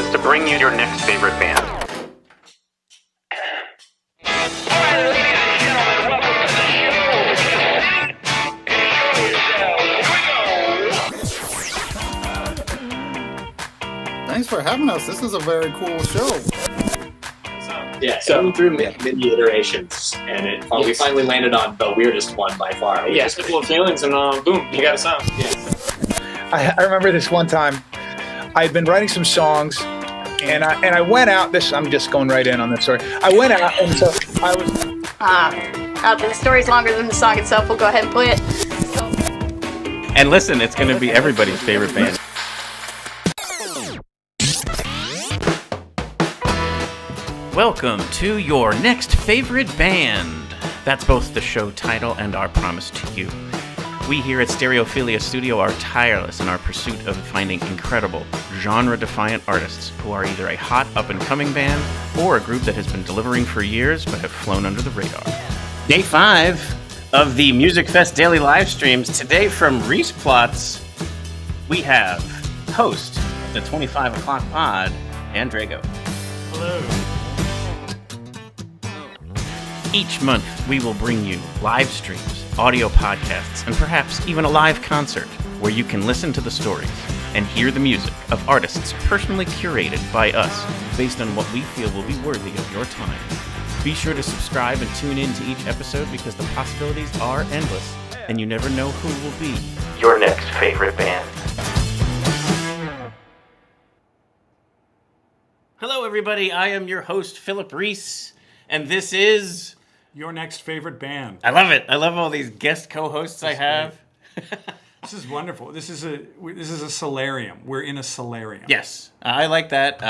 is to bring you your next favorite band. Thanks for having us. This is a very cool show. Yeah, so through many iterations, and we finally landed on the weirdest one by far. Yeah, simple of feelings, and boom, you got a sound. Yeah. I remember this one time. I'd been writing some songs, and I went out. I'm just going right in on this story. I went out, and so I was. The story's longer than the song itself. We'll go ahead and play it. And listen, it's going to be everybody's favorite band. Welcome to your next favorite band. That's both the show title and our promise to you. We here at Stereophilia Studio are tireless in our pursuit of finding incredible, genre-defiant artists who are either a hot up-and-coming band or a group that has been delivering for years but have flown under the radar. Day 5 of the Musikfest daily live streams. Today from Platz, we have host of the 25 o'clock pod, Dan Drago. Hello. Each month, we will bring you live streams, audio podcasts, and perhaps even a live concert where you can listen to the stories and hear the music of artists personally curated by us based on what we feel will be worthy of your time. Be sure to subscribe and tune in to each episode because the possibilities are endless and you never know who will be your next favorite band. Hello, everybody. I am your host, Philip Reese, and this is Your next favorite band. I love it. I love all these guest co-hosts I have. This is wonderful. This is a solarium. We're in a solarium. Yes, I like that.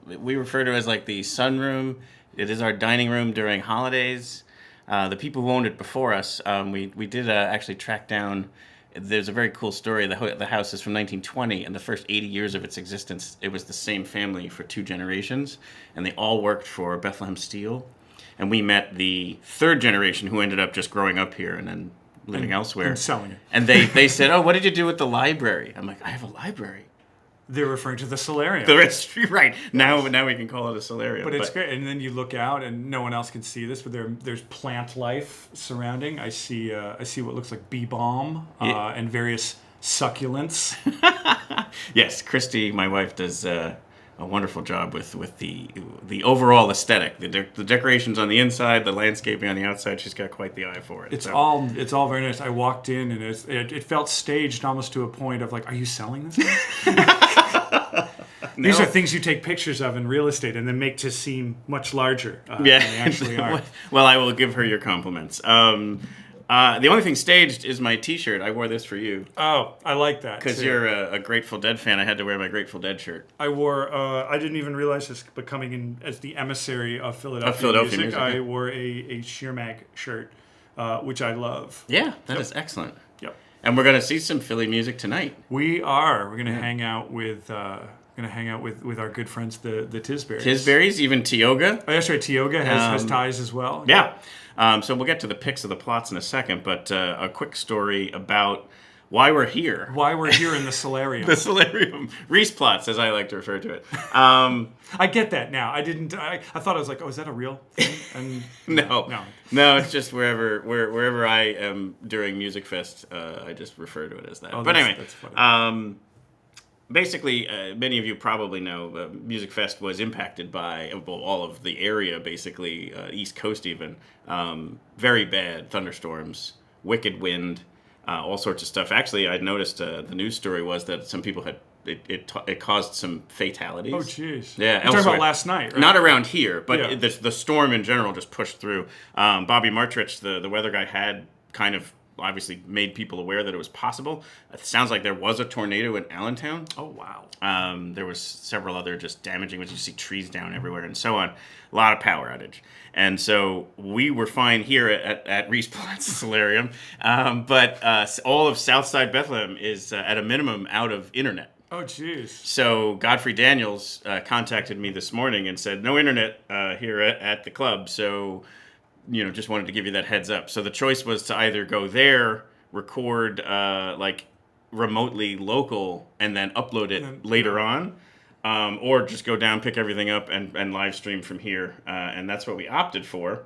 We refer to it as like the sunroom. It is our dining room during holidays. The people who owned it before us, we did actually track down. There's a very cool story. The house is from 1920, and the first 80 years of its existence, it was the same family for 2 generations, and they all worked for Bethlehem Steel. And we met the 3rd generation who ended up just growing up here and then living elsewhere. And selling it. And they said, "Oh, what did you do with the library?" I'm like, "I have a library." They're referring to the solarium. The rest, right. Now we can call it a solarium. But it's great. And then you look out, and no one else can see this, but there's plant life surrounding. I see what looks like bee balm and various succulents. Yes, Christy, my wife, does a wonderful job with the overall aesthetic. The decorations on the inside, the landscaping on the outside. She's got quite the eye for it. It's all very nice. I walked in, and it felt staged almost to a point of like, are you selling this? No. These are things you take pictures of in real estate and then make to seem much larger than they actually are. Well, I will give her your compliments. The only thing staged is my T-shirt. I wore this for you. Oh, I like that. Because you're a Grateful Dead fan, I had to wear my Grateful Dead shirt. I wore, I didn't even realize this, but coming in as the emissary of Philadelphia music, I wore a Sheer Mag shirt, which I love. Yeah, that is excellent. Yep. And we're going to see some Philly music tonight. We are. We're going to hang out with... with our good friends, the Tisberries. Tisberries, even Tioga. Oh, that's right. Tioga has ties as well. Yeah. So we'll get to the picks of the plots in a second, but a quick story about why we're here. Why we're here in the solarium. The solarium. Platz, as I like to refer to it. I get that now. I didn't. I thought I was like, oh, is that a real thing? And No. It's just wherever I am during Musikfest, I just refer to it as that. Oh, but anyway, that's funny. Basically, many of you probably know Musikfest was impacted by all of the area, basically, East Coast even. Very bad thunderstorms, wicked wind, all sorts of stuff. Actually, I noticed the news story was that some people had, it caused some fatalities. Oh, jeez. Yeah, You're talking about last night, right? Not around here, but the storm in general just pushed through. Bobby Martrich, the weather guy, had kind of obviously made people aware that it was possible. It sounds like there was a tornado in Allentown. Oh, wow. There was several other just damaging, you see trees down everywhere and so on. A lot of power outage. And so we were fine here at Platz Solarium, but all of Southside Bethlehem is at a minimum out of internet. Oh, jeez. So Godfrey Daniels contacted me this morning and said, no internet here at the club, so... just wanted to give you that heads up. So the choice was to either go there, record remotely local, and then upload it later on, or just go down, pick everything up, and live stream from here. And that's what we opted for.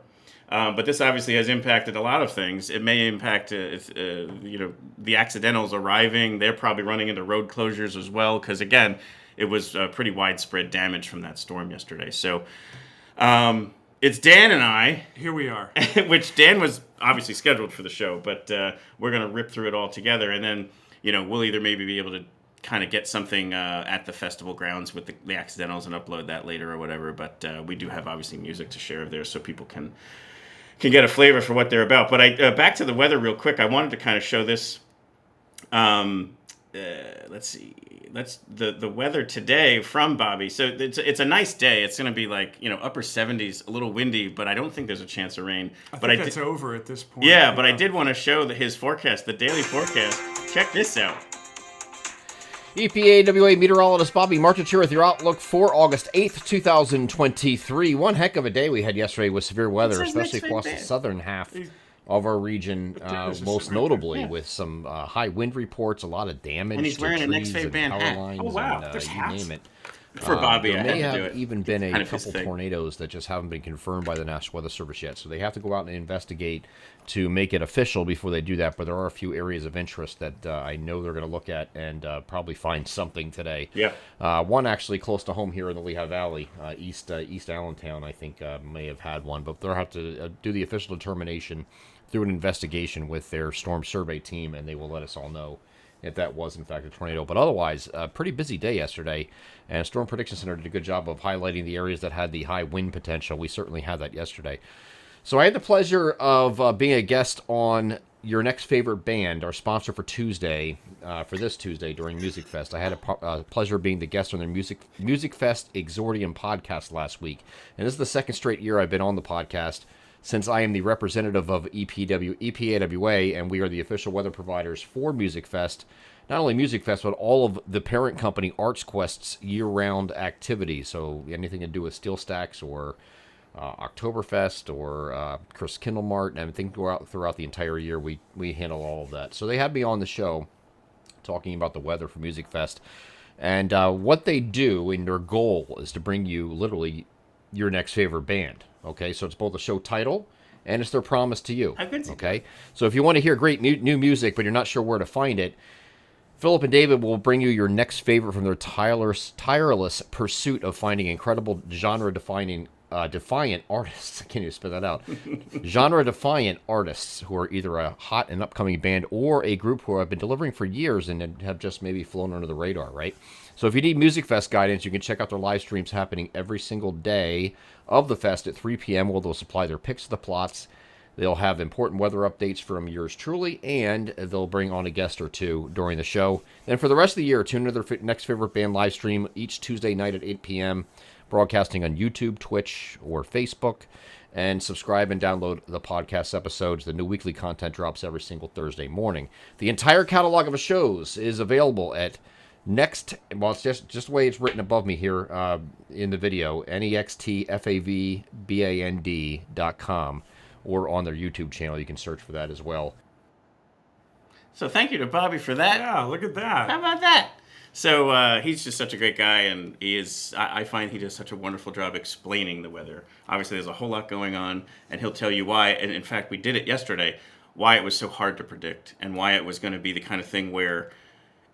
But this obviously has impacted a lot of things. It may impact, the accidentals arriving. They're probably running into road closures as well, because again, it was pretty widespread damage from that storm yesterday. So it's Dan and I. Here we are. Which Dan was obviously scheduled for the show, but we're going to rip through it all together, and then we'll either maybe be able to kind of get something at the festival grounds with the accidentals and upload that later or whatever. But we do have obviously music to share there, so people can get a flavor for what they're about. But back to the weather real quick. I wanted to kind of show this. Let's see. That's the weather today from Bobby. So it's a nice day. It's going to be like upper 70s, a little windy, but I don't think there's a chance of rain. I think that's over at this point. Yeah, but I did want to show his forecast, the daily forecast. Check this out. EPA WA meteorologist Bobby Martich here with your outlook for August 8th, 2023. One heck of a day we had yesterday with severe weather, especially across the southern half of our region, most notably with some high wind reports, a lot of damage and he's wearing to a trees Next and Band power hat. lines, Oh, wow. and There's you hats. name it. For Bobby, there I may had to do have it. even been Kind a of his couple thing. tornadoes that just haven't been confirmed by the National Weather Service yet, so they have to go out and investigate to make it official before they do that. But there are a few areas of interest that I know they're going to look at and probably find something today. Yeah. One actually close to home here in the Lehigh Valley, East Allentown, I think may have had one, but they'll have to do the official determination through an investigation with their storm survey team, and they will let us all know if that was in fact a tornado. But otherwise, a pretty busy day yesterday, and Storm Prediction Center did a good job of highlighting the areas that had the high wind potential. We certainly had that yesterday. So I had the pleasure of being a guest on Your Next Favorite Band, our sponsor for Tuesday, for this Tuesday during Musikfest. I had a pleasure of being the guest on their Musikfest Exordium podcast last week. And this is the second straight year I've been on the podcast, since I am the representative of EPAWA, and we are the official weather providers for Musikfest. Not only Musikfest, but all of the parent company ArtsQuest's year-round activities. So anything to do with Steel Stacks or Oktoberfest or Chris Kindlemart, and everything throughout the entire year, we handle all of that. So they had me on the show talking about the weather for Musikfest. And what they do, and their goal, is to bring you literally your next favorite band. Okay, so it's both a show title and it's their promise to you. Okay, so if you want to hear great new music, but you're not sure where to find it, Philip and David will bring you your next favorite from their tireless pursuit of finding incredible genre-defining defiant artists. I can't even spell that out. Genre-defiant artists who are either a hot and upcoming band or a group who have been delivering for years and have just maybe flown under the radar, right? So if you need Musikfest guidance, you can check out their live streams happening every single day of the fest at 3 p.m. where they'll supply their picks of the plots. They'll have important weather updates from yours truly, and they'll bring on a guest or two during the show. And for the rest of the year, tune into their next favorite band live stream each Tuesday night at 8 p.m., broadcasting on YouTube, Twitch, or Facebook. And subscribe and download the podcast episodes. The new weekly content drops every single Thursday morning. The entire catalog of shows is available at it's just the way it's written above me here in the video, nextfavband.com, or on their YouTube channel. You can search for that as well. So thank you to Bobby for that. Yeah, look at that. How about that? So he's just such a great guy, and I find he does such a wonderful job explaining the weather. Obviously, there's a whole lot going on, and he'll tell you why. And in fact, we did it yesterday, why it was so hard to predict, and why it was going to be the kind of thing where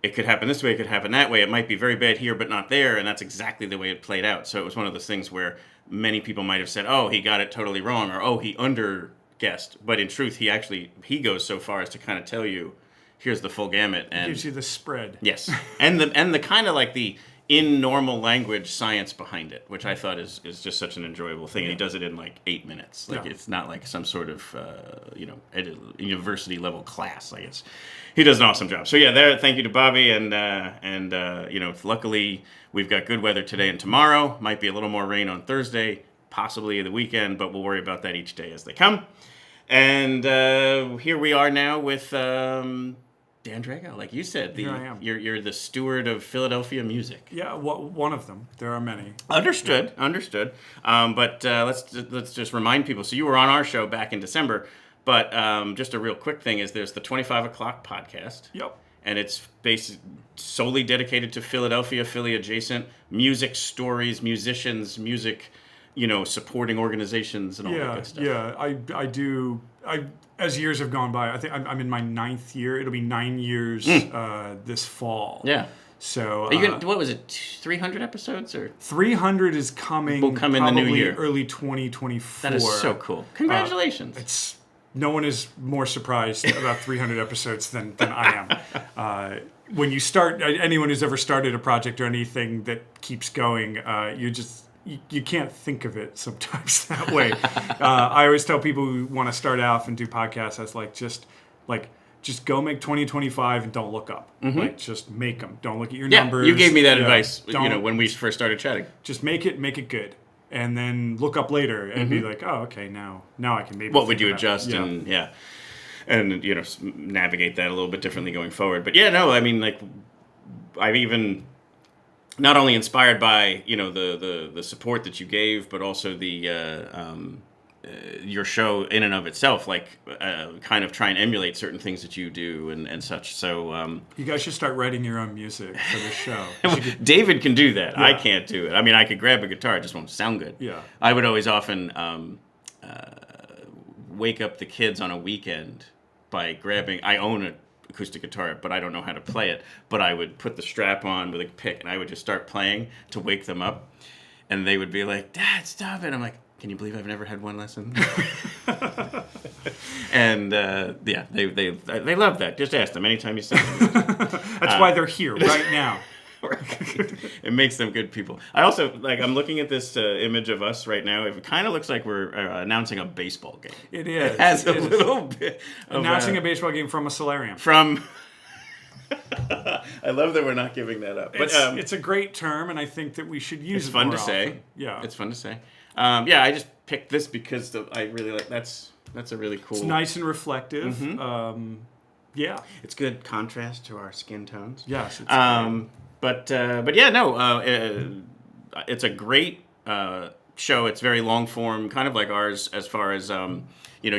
it could happen this way, it could happen that way. It might be very bad here, but not there, and that's exactly the way it played out. So it was one of those things where many people might have said, oh, he got it totally wrong, or oh, he underguessed. But in truth, he goes so far as to kind of tell you, here's the full gamut. And gives you the spread. Yes. And the kind of like the in normal language science behind it, which I thought is just such an enjoyable thing. And he does it in like 8 minutes. Like it's not like some sort of university level class, I guess. He does an awesome job. So yeah, thank you to Bobby, and luckily we've got good weather today and tomorrow. Might be a little more rain on Thursday, possibly the weekend, but we'll worry about that each day as they come. And here we are now with Dan Drago, like you said. Here I am. You're the steward of Philadelphia music. Yeah, one of them. There are many. Understood. But let's just remind people. So you were on our show back in December, but just a real quick thing is there's the 25 o'clock podcast. Yep. and it's solely dedicated to Philadelphia, Philly adjacent music stories, musicians, music, supporting organizations and all that good stuff. Yeah, I do. As years have gone by, I think I'm in my 9th year. It'll be 9 years this fall. Yeah. So are you gonna, what was it? 300 episodes or 300 is coming. Will come in the new year, early 2024. That is so cool. Congratulations. No one is more surprised about 300 episodes than I am. When you start, anyone who's ever started a project or anything that keeps going, you can't think of it sometimes that way. I always tell people who want to start off and do podcasts, just go make 2025 and don't look up. Mm-hmm. Just make them. Don't look at your numbers. You gave me that advice, when we first started chatting. Just make it good. And then look up later and be like, oh, okay, now I can maybe. What would you adjust and navigate that a little bit differently going forward? But I've even not only inspired by the support that you gave, but also the your show in and of itself, kind of try and emulate certain things that you do and such. So you guys should start writing your own music for the show. David can do that. Yeah. I can't do it. I mean, I could grab a guitar, it just won't sound good. Yeah. I would always often wake up the kids on a weekend by grabbing. I own an acoustic guitar, but I don't know how to play it. But I would put the strap on with a pick, and I would just start playing to wake them up, and they would be like, "Dad, stop it!" I'm like, "Can you believe I've never had one lesson?" And they love that. Just ask them anytime you see them. That's why they're here right now. It makes them good people. I also I'm looking at this image of us right now. It kind of looks like we're announcing a baseball game. It is. It has a little bit of announcing a baseball game from a solarium. I love that we're not giving that up. But it's a great term, and I think that we should use it more often. It's fun to say. Yeah, it's fun to say. I just picked this because I really like. That's a really cool. It's nice and reflective. Mm-hmm. It's good contrast to our skin tones. Yes. It's it's a great show. It's very long form, kind of like ours, as far as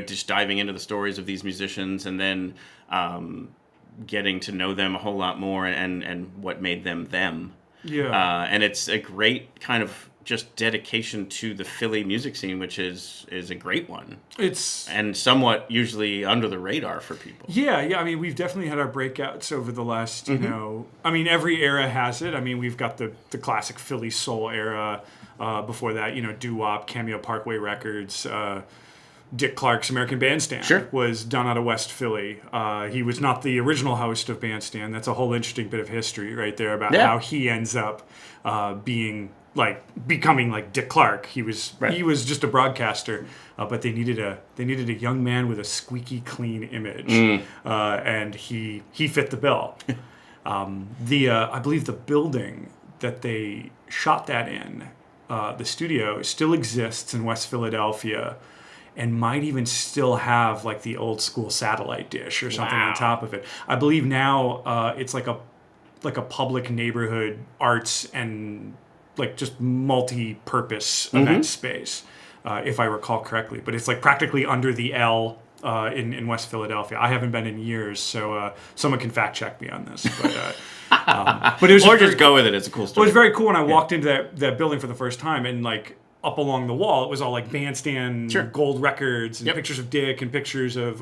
just diving into the stories of these musicians and then getting to know them a whole lot more and what made them them. Yeah. And it's a great kind of just dedication to the Philly music scene, which is a great one. And somewhat usually under the radar for people. Yeah. I mean, we've definitely had our breakouts over the last, every era has it. I mean, we've got the classic Philly soul era. Before that, doo-wop, Cameo Parkway Records. Dick Clark's American Bandstand was done out of West Philly. He was not the original host of Bandstand. That's a whole interesting bit of history right there about how he ends up becoming like Dick Clark. He was just a broadcaster, but they needed a young man with a squeaky clean image, and he fit the bill. I believe the building that they shot that in, the studio, still exists in West Philadelphia. And might even still have like the old school satellite dish or something on top of it. I believe now it's like a public neighborhood arts and just multi-purpose event space, if I recall correctly. But it's practically under the L in West Philadelphia. I haven't been in years, so someone can fact check me on this. But it was just go with it. It's a cool story. It was very cool when I walked into that building for the first time and up along the wall, it was all Bandstand gold records and pictures of Dick and pictures of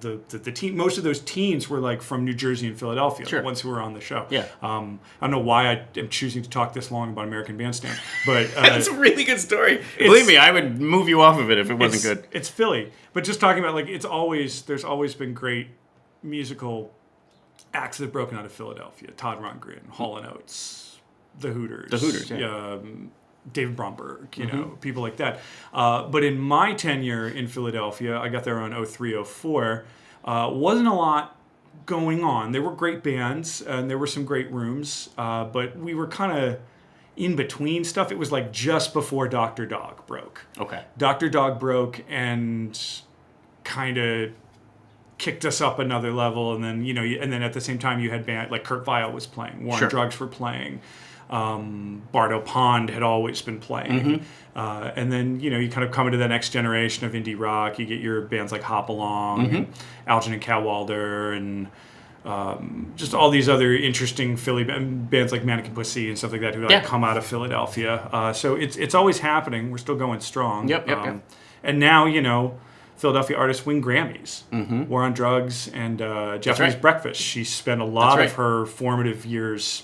the team. Most of those teens were from New Jersey and Philadelphia, the ones who were on the show. Yeah. I don't know why I am choosing to talk this long about American Bandstand, but it's a really good story. Believe me, I would move you off of it if it wasn't good. It's Philly, but just talking about there's always been great musical acts that have broken out of Philadelphia. Todd Rundgren, Hall & Oates, the Hooters. David Bromberg, people like that. But in my tenure in Philadelphia, I got there around 03, 04, wasn't a lot going on. There were great bands, and there were some great rooms, but we were kind of in between stuff. It was just before Dr. Dog broke. Okay. Dr. Dog broke and kind of kicked us up another level, and then, and then at the same time you had band Kurt Weill was playing, War on Drugs were playing. Bardo Pond had always been playing. And then, you kind of come into the next generation of indie rock. You get your bands like Hop Along, and Algin and Cadwalder, and just all these other interesting Philly bands like Mannequin Pussy and stuff like that who come out of Philadelphia. So it's always happening. We're still going strong. Yep. And now, Philadelphia artists win Grammys. War on Drugs and Japanese Breakfast. She spent a lot of her formative years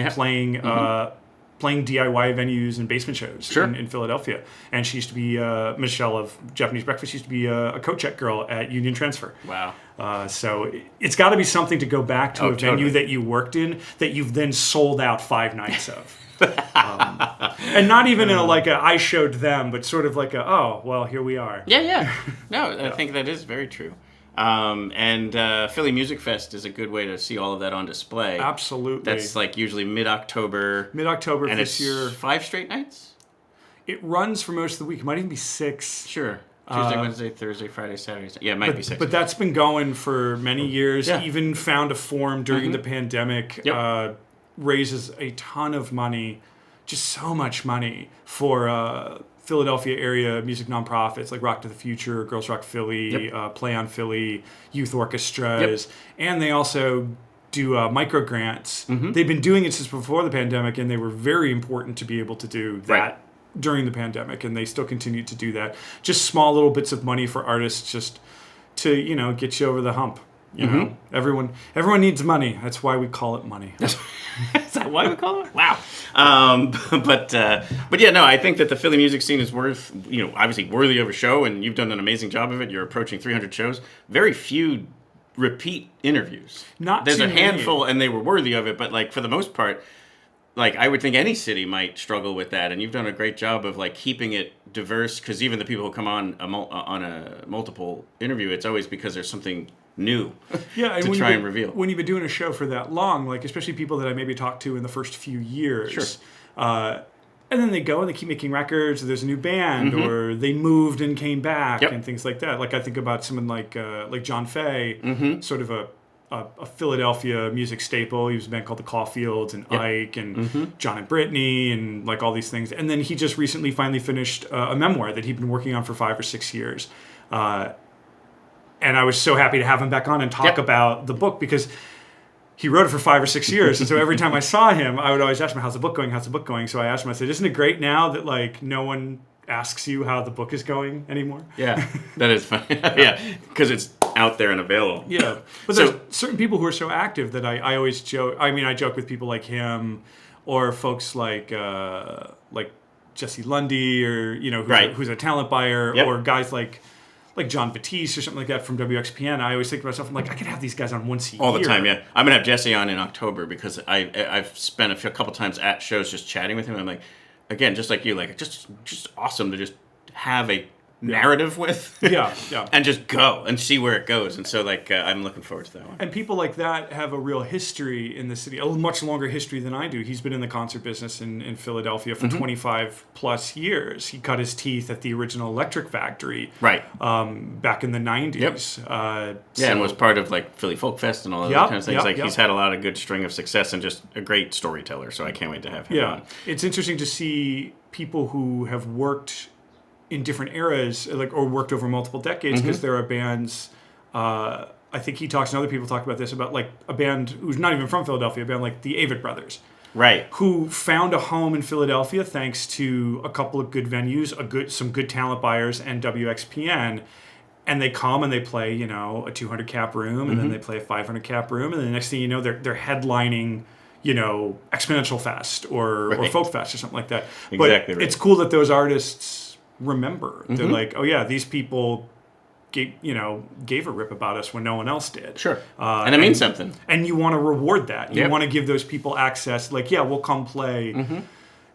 playing DIY venues and basement shows in Philadelphia. And she used to be, Michelle of Japanese Breakfast used to be a co-check girl at Union Transfer. Wow. So it's got to be something to go back to a venue that you worked in that you've then sold out 5 nights of. And not even in I showed them, but sort of here we are. Yeah. No, I think that is very true. And Philly Musikfest is a good way to see all of that on display. Absolutely. That's usually mid-October. Mid-October and this year. 5 straight nights? It runs for most of the week. It might even be 6. Sure. Tuesday, Wednesday, Thursday, Friday, Saturday. Yeah, it might be 6. But that's been going for many years. Yeah. Even found a form during the pandemic. Raises a ton of money, just so much money for Philadelphia area music nonprofits like Rock to the Future, Girls Rock Philly, Play on Philly, youth orchestras, and they also do micro grants. They've been doing it since before the pandemic, and they were very important to be able to do that during the pandemic, and they still continue to do that. Just small little bits of money for artists, just to get you over the hump. You know, everyone needs money. That's why we call it money. Is that why we call it? Wow. But yeah, no, I think that the Philly music scene is worth, obviously worthy of a show, and you've done an amazing job of it. You're approaching 300 shows. Very few repeat interviews. There's a handful, and they were worthy of it, but for the most part, I would think any city might struggle with that, and you've done a great job of keeping it diverse. Because even the people who come on a multiple interview, it's always because there's something new to try and reveal. When you've been doing a show for that long, especially people that I maybe talked to in the first few years, and then they go and they keep making records, or there's a new band, or they moved and came back, and things like that. I think about someone like John Fay, sort of a Philadelphia music staple. He was in a band called the Caulfields, and Ike, and John and Brittany, and all these things. And then he just recently finally finished a memoir that he'd been working on for 5 or 6 years. And I was so happy to have him back on and talk about the book, because he wrote it for 5 or 6 years. And so every time I saw him, I would always ask him, how's the book going? How's the book going? So I asked him, I said, isn't it great now that no one asks you how the book is going anymore? Yeah, that is funny. Yeah, because it's out there and available. Yeah. But there's certain people who are so active that I always joke. I mean, I joke with people like him, or folks like Jesse Lundy, or, who's a talent buyer, or guys like John Batiste or something like that from WXPN. I always think to myself, I'm I could have these guys on once a year. All the time, yeah. I'm going to have Jesse on in October, because I've spent a couple times at shows just chatting with him. I'm again, just like you, just awesome to just have a narrative with. Yeah. And just go and see where it goes. And so, I'm looking forward to that one. And people like that have a real history in the city, a much longer history than I do. He's been in the concert business in Philadelphia for 25 plus years. He cut his teeth at the original Electric Factory back in the 90s. And was part of Philly Folk Fest and all those kind of things. He's had a lot of good string of success, and just a great storyteller. So I can't wait to have him on. It's interesting to see people who have worked in different eras, or worked over multiple decades, because there are bands. I think he talks, and other people talk about this, about a band who's not even from Philadelphia, a band like the Avett Brothers, who found a home in Philadelphia thanks to a couple of good venues, some good talent buyers, and WXPN. And they come and they play, a 200 cap room, and then they play a 500 cap room, and the next thing you know, they're headlining, Exponential Fest or Folk Fest or something like that. Exactly. But it's cool that those artists remember. They're these people gave a rip about us when no one else did. Sure. And it means something. And you want to reward that. You want to give those people access. We'll come play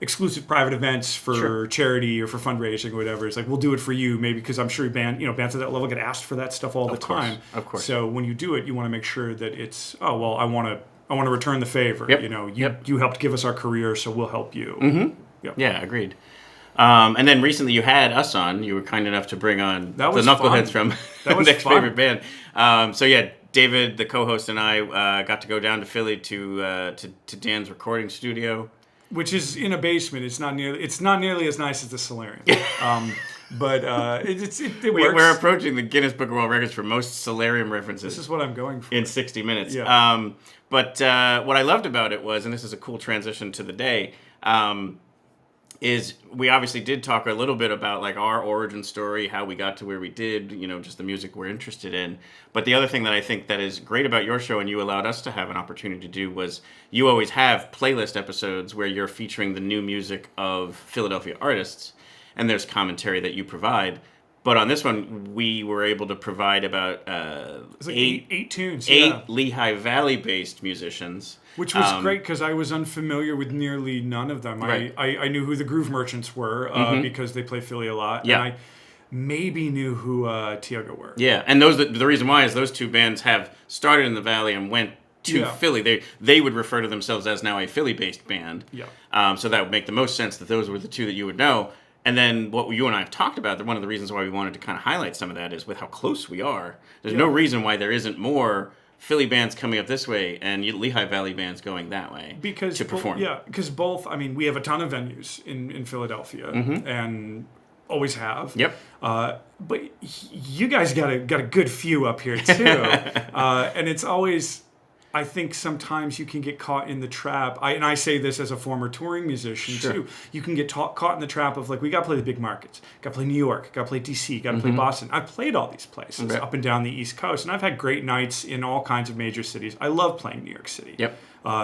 exclusive private events for charity or for fundraising or whatever. It's we'll do it for you, maybe, because I'm sure bands at that level get asked for that stuff all the time. Of course. So when you do it, you want to make sure that it's, I want to return the favor. You helped give us our career, so we'll help you. Yeah, agreed. And then recently you had us on. You were kind enough to bring on the Knuckleheads from Next Favorite Band. David, the co-host, and I got to go down to Philly to Dan's recording studio, which is in a basement. It's not nearly as nice as the Solarium. But it works. We're approaching the Guinness Book of World Records for most solarium references. This is what I'm going for. In 60 minutes. Yeah. But what I loved about it was, and this is a cool transition to the day, is we obviously did talk a little bit about like our origin story, how we got to where we did, just the music we're interested in. But the other thing that I think that is great about your show, and you allowed us to have an opportunity to do, was you always have playlist episodes where you're featuring the new music of Philadelphia artists, and there's commentary that you provide. But on this one, we were able to provide about eight tunes, Lehigh Valley-based musicians. Which was great because I was unfamiliar with nearly none of them. Right. I knew who the Groove Merchants were because they play Philly a lot. Yeah. And I maybe knew who Tiago were. Yeah, and the reason why is those two bands have started in the Valley and went to Philly. They would refer to themselves as now a Philly-based band. Yeah. So that would make the most sense that those were the two that you would know. And then what you and I have talked about, that one of the reasons why we wanted to kind of highlight some of that is with how close we are. There's no reason why there isn't more Philly bands coming up this way and Lehigh Valley bands going that way to perform. Yeah, because both, we have a ton of venues in Philadelphia and always have. Yep. But you guys got a good few up here too. And it's always... I think sometimes you can get caught in the trap. I say this as a former touring musician too. You can get caught in the trap of like, we got to play the big markets. Got to play New York. Got to play DC. Got to play Boston. I've played all these places up and down the East Coast, and I've had great nights in all kinds of major cities. I love playing New York City. Yep.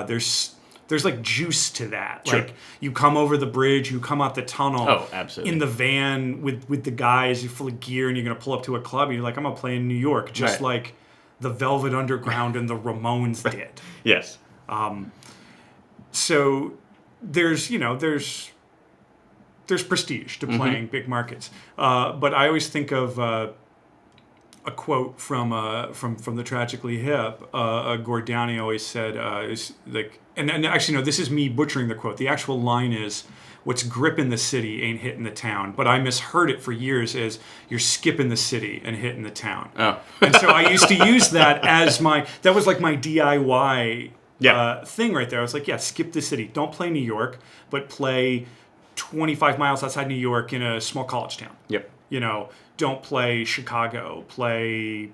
There's like juice to that. Sure. Like you come over the bridge, you come out the tunnel. Oh, absolutely. In the van with the guys, you're full of gear, and you're gonna pull up to a club, and you're like, I'm gonna play in New York, just like the Velvet Underground and the Ramones did. Yes. So there's prestige to playing big markets. But I always think of a quote from the Tragically Hip. Gord Downey always said, is like, and actually no, this is me butchering the quote. The actual line is, "What's gripping the city ain't hitting the town." But I misheard it for years as "You're skipping the city and hitting the town." Oh. And so I used to use that as that was like my DIY thing right there. I was like, yeah, skip the city. Don't play New York, but play 25 miles outside New York in a small college town. Yep. Don't play Chicago. Play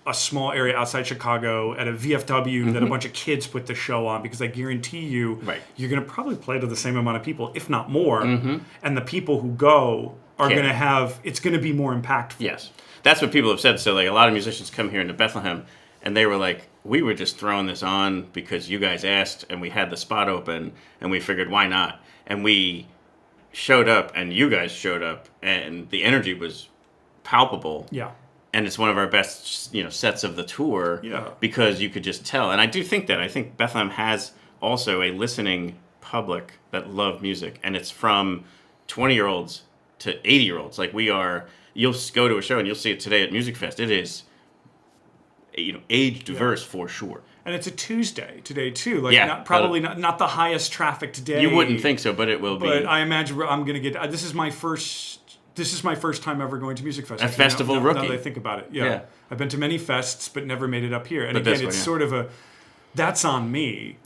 a small area outside Chicago at a VFW that a bunch of kids put the show on, because I guarantee you, you're going to probably play to the same amount of people, if not more. And the people who go are going to have, it's going to be more impactful. Yes. That's what people have said. So like a lot of musicians come here into Bethlehem and they were like, we were just throwing this on because you guys asked and we had the spot open and we figured why not? And we showed up and you guys showed up and the energy was palpable. Yeah. And it's one of our best, sets of the tour because you could just tell. And I do think that. I think Bethlehem has also a listening public that love music. And it's from 20-year-olds to 80-year-olds. Like you'll go to a show and you'll see it today at Musikfest. It is, age diverse for sure. And it's a Tuesday today too. Like probably not the highest trafficked day. You wouldn't think so, but it will be. But I imagine I'm going to get, this is my first time ever going to Musikfest. A festival rookie. Now that I think about it, yeah. I've been to many fests, but never made it up here. And again, it's sort of that's on me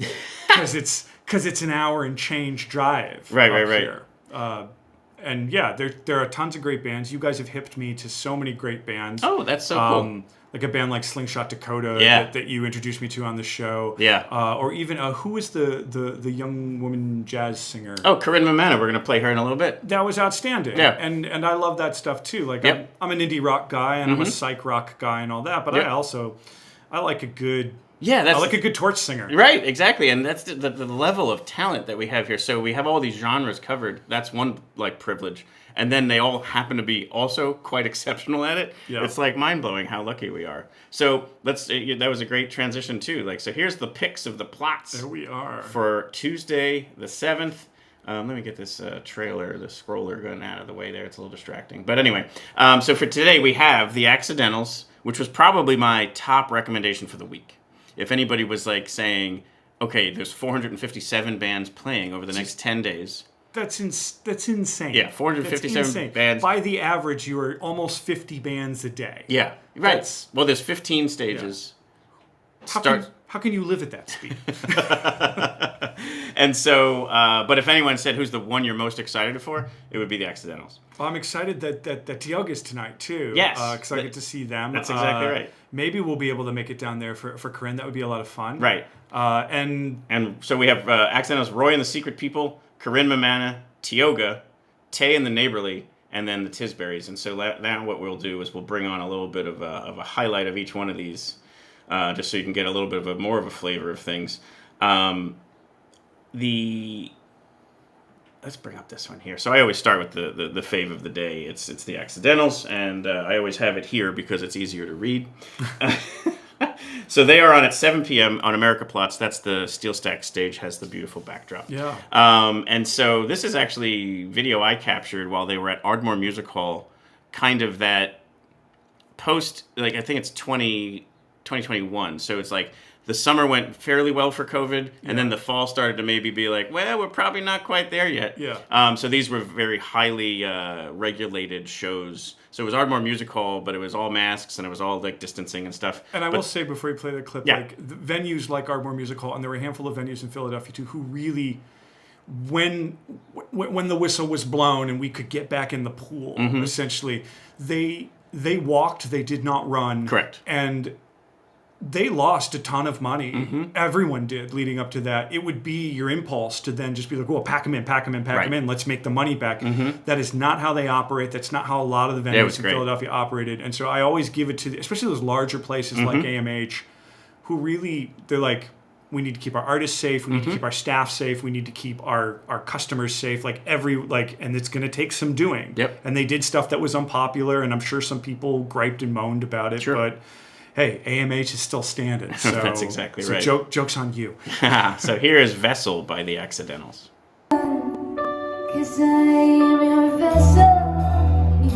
because it's an hour and change drive. Right. Here. And there are tons of great bands. You guys have hipped me to so many great bands. Oh, that's so cool. Like a band like Slingshot Dakota that you introduced me to on the show. Yeah. Or even who was the young woman jazz singer? Oh, Corinne Mamana. We're going to play her in a little bit. That was outstanding. Yeah. And I love that stuff too. Like I'm an indie rock guy and I'm a psych rock guy and all that, but I like a good I like a good torch singer. Right, exactly. And that's the level of talent that we have here. So we have all these genres covered. That's one privilege. And then they all happen to be also quite exceptional at it. Yeah. It's like mind-blowing how lucky we are. So that was a great transition too. So here's the picks of the Platz. There we are. For Tuesday the 7th. Let me get this trailer, the scroller going out of the way there. It's a little distracting. But anyway, so for today we have The Accidentals, which was probably my top recommendation for the week. If anybody was saying, okay, there's 457 bands playing over the next 10 days. That's insane. Yeah, 457 bands. By the average, you are almost 50 bands a day. Yeah, right. Well, there's 15 stages. Yeah. how can you live at that speed? And so, but if anyone said who's the one you're most excited for, it would be the Accidentals. Well, I'm excited that Tues is tonight too. Yes, because I get to see them. That's exactly right. Maybe we'll be able to make it down there for Corinne. That would be a lot of fun. Right. And so we have Accidentals, Roy and the Secret People, Corinne Mamana, Tioga, Tay and the Neighborly, and then the Tisberries. And so now what we'll do is we'll bring on a little bit of a highlight of each one of these, just so you can get a little bit of more of a flavor of things. Let's bring up this one here. So I always start with the fave of the day. It's the Accidentals, and I always have it here because it's easier to read. So they are on at 7 p.m. on America Platz. That's the Steel Stack stage, has the beautiful backdrop. Yeah. And so this is actually video I captured while they were at Ardmore Music Hall, kind of that post, like I think it's 2021. So it's like the summer went fairly well for COVID, and then the fall started to maybe be like, well, we're probably not quite there yet. Yeah. So these were very highly regulated shows. So it was Ardmore Music Hall, but it was all masks and it was all like distancing and stuff. And I will say before you play the clip, Yeah. like the venues like Ardmore Music Hall, and there were a handful of venues in Philadelphia too, who really, when the whistle was blown and we could get back in the pool, essentially, they walked, they did not run. Correct. And they lost a ton of money. Everyone did leading up to that. It would be your impulse to then just be like, well, pack them in. Let's make the money back. That is not how they operate. That's not how a lot of the venues in Philadelphia operated. And so I always give it to, especially those larger places like AMH, who really, they're like, we need to keep our artists safe. We need to keep our staff safe. We need to keep our customers safe. And it's going to take some doing. Yep. And they did stuff that was unpopular, and I'm sure some people griped and moaned about it. Sure. But hey, AMH is still standing. So That's exactly right. Joke's on you. So here is Vessel by the Accidentals. 'Cause I am your vessel,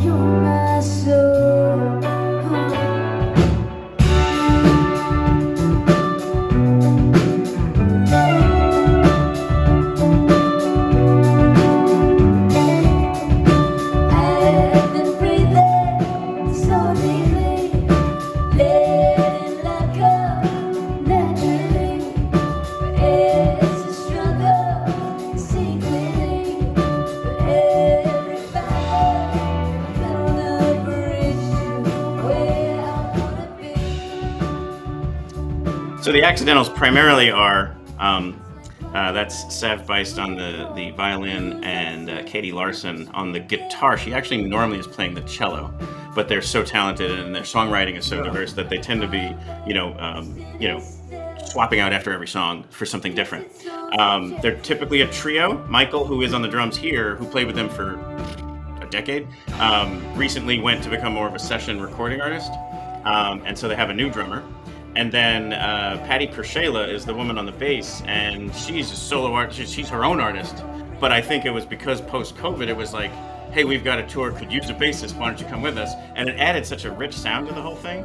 you're my soul. I've been breathing so deeply, letting love go naturally, but it's a struggle secretly. But every battle built a bridge to where I wanna be. So the Accidentals primarily are, that's Sav Buist on the violin and Katie Larson on the guitar. She actually normally is playing the cello, but they're so talented and their songwriting is so diverse that they tend to be, swapping out after every song for something different. They're typically a trio. Michael, who is on the drums here, who played with them for a decade, recently went to become more of a session recording artist, and so they have a new drummer. And then Patty Pershela is the woman on the bass, and she's a solo artist. She's her own artist. But I think it was because post-COVID, it was like, hey, we've got a tour, could use a bassist, why don't you come with us? And it added such a rich sound to the whole thing.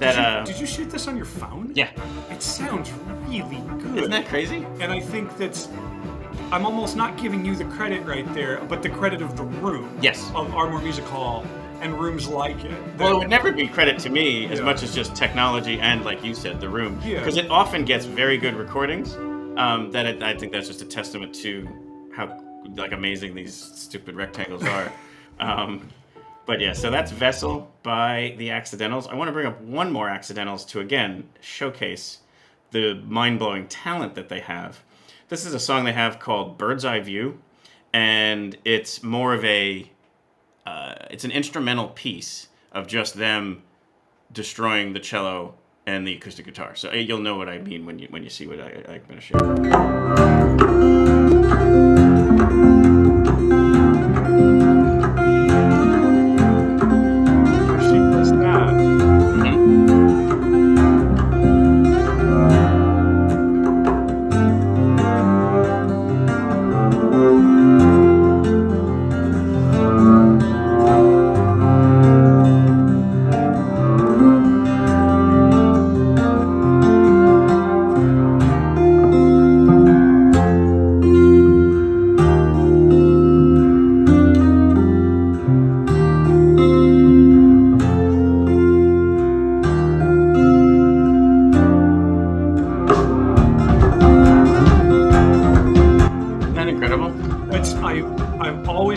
That Did you shoot this on your phone? Yeah. It sounds really good. Isn't that crazy? And I think I'm almost not giving you the credit right there, but the credit of the room. Yes. Of Ardmore Music Hall and rooms like it. Well, it would never be credit to me as much as just technology and, like you said, the room. Yeah. Because it often gets very good recordings. I think that's just a testament to how amazing these stupid rectangles are. But yeah, so that's Vessel by the Accidentals. I want to bring up one more Accidentals to, again, showcase the mind-blowing talent that they have. This is a song they have called Bird's Eye View, and it's more of it's an instrumental piece of just them destroying the cello and the acoustic guitar. So you'll know what I mean when you see what I'm going to share.